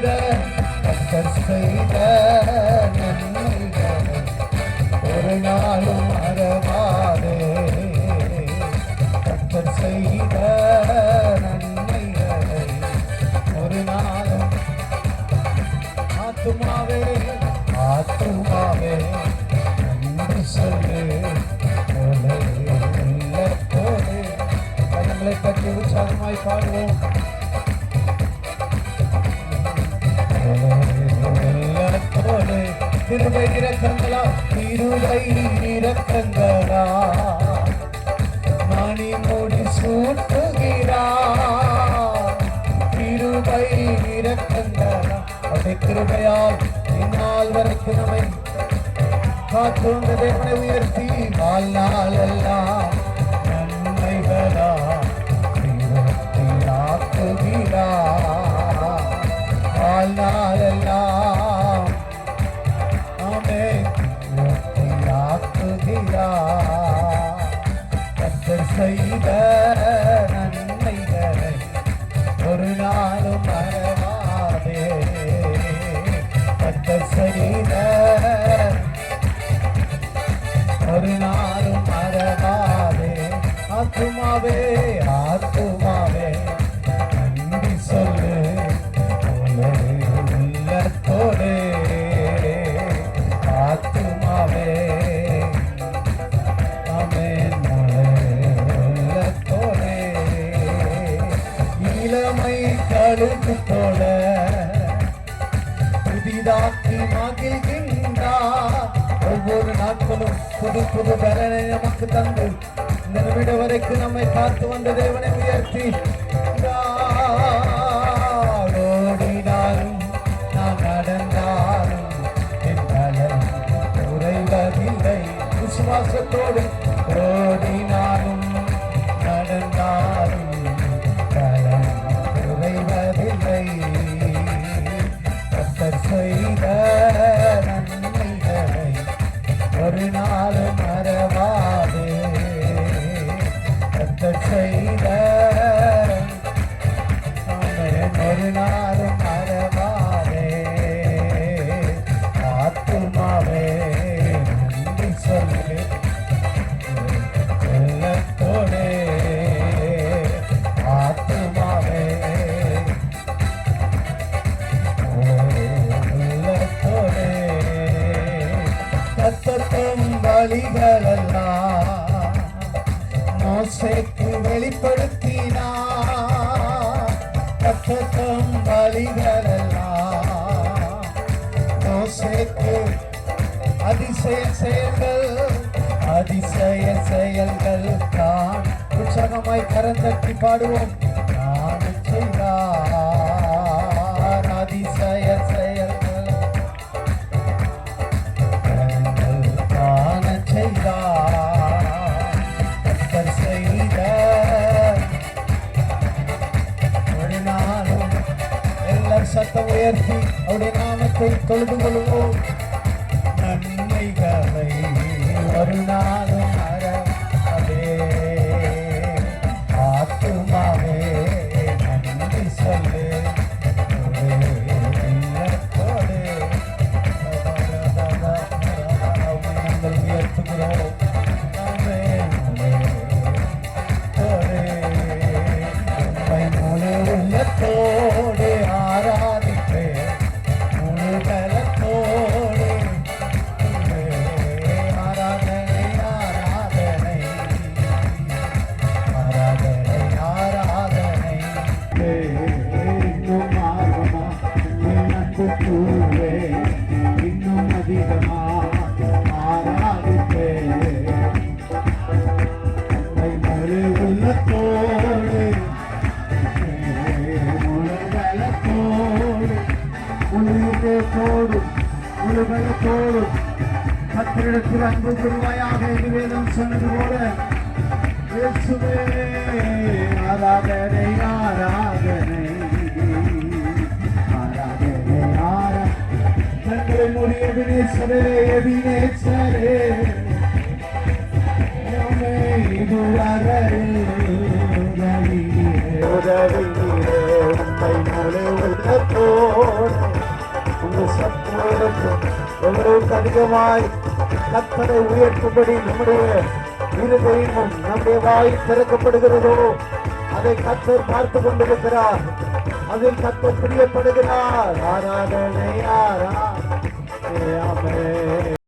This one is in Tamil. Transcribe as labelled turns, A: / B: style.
A: செய்த கர்த்தர் செய்த நன்மைகளை ஒரு நாளும் மறவாதே. கர்த்தர் செய்த நன்மைகளை ஒரு நாளும் ஆத்துமாவே ஆத்துமாவே நன்றி சொல்லு. கண்களை கட்டி உற்சாகமாய் பாடுவோம். கிருபை இரக்கங்களா கிருபை இரக்கங்களா மணி மூடி சூட்டுகிறா. கிருபை இரக்கங்களா அப்படி கிருபையால் இந்நாள் வரைக்கும் நம்மை காத்து வந்த தேவனை உயர்த்தி வாழ்நாள் எல்லாம் நன்மைகளா ஆக்குகிறா. வாழ்நாள் எல்லாம் ஆக்குகிறா. கர்த்தர் செய்த நன்மைகளை ஒரு நாளும் மறவாதே. கர்த்தர் செய்த ஒரு நாளும் மறவாதே. ஆத்துமாவே ஆத்துமாவே நன்றி சொல்லு உள்ளத்தோடு. ஆத்துமாவே ஆமென் உள்ளத்தோடு. இளமை கழுத்து போல புதிதாக்கி மகிழ்கின்றார். ஒவ்வொரு நாட்களும் புது புது பலனை நமக்கு தந்து இந்த நிமிடம் வரைக்கும் நம்மை காத்து வந்த தேவனை உயர்த்தி ஓடினாலும் நான் நடந்தாலும் என் பலன் குறைவதில்லை. விசுவாசத்தோடு ஓடினாலும் நடந்தாலும் பலன் குறைவதில்லை. கர்த்தர் செய்த நன்மைகளை ஒரு நாளும் மறவாதே. கர்த்தர் செய்த ஒரு நாளும் மறவாதே. ஆத்துமாவே நன்றி சொல்லு உள்ளத்தோடே. ஆத்துமாவே உள்ளத்தோடே. கர்த்தர் வழிகளெல்லாம் மோசேக்கு வெளிப்படுத்தினார். கர்த்தர் வழிகளெல்லாம் மோசேக்கு அதிசய செயல்கள் அதிசய செயல்கள் தான். உற்சாகமாய் கரந்தட்டி பாடுவோம். நான் செய்தார் அதிசய செயல்கள் காண செய்தார். கர்த்தர் செய்த ஒரு நாளும் எல்லாரும் சத்தம் உயர்த்தி அவருடைய நாமத்தை தொழுது கொள்வோம். நன்மைகளை ஒரு நாளும் மறவாதே. ஆத்துமாவே நன்றி சொல்லு உயர்த்துகிறோம். முழு உள்ளத்தோடு ஆராதிப்பே முழு பலத்தோடு. ஆராதனை ஆராதனை ஆராதனை ஆராதனை. இன்னும் ஆர்வமா நட்பு கூறுவே இன்னும் அதிகமா ஆராதிப்பே முழு உள்ளத்தோடு முழு பலத்தோடு முழு இதயத்தோடு முழு பலத்தோடு கர்த்தரிடத்தில் அன்பு குருவாயாக வேதம் சொன்னது போல இயேசுவே ஆராதனை ஆராதனை ஆராதனை ஆராதனை. முடிய வினேஸ்வரே வினேஸ்வரே உதவி உம்மை முழு உள்ளத்தோடு அதிகமாய் கர்த்தரை உயர்த்தும்படி நம்முடைய இருதயமும் நம்முடைய வாய் திறக்கப்படுகிறதோ அதை கர்த்தர் பார்த்து கொண்டிருக்கிறார். அதில் கர்த்தர் பிரியப்படுகிறார். ஆராதனை ஆராதனை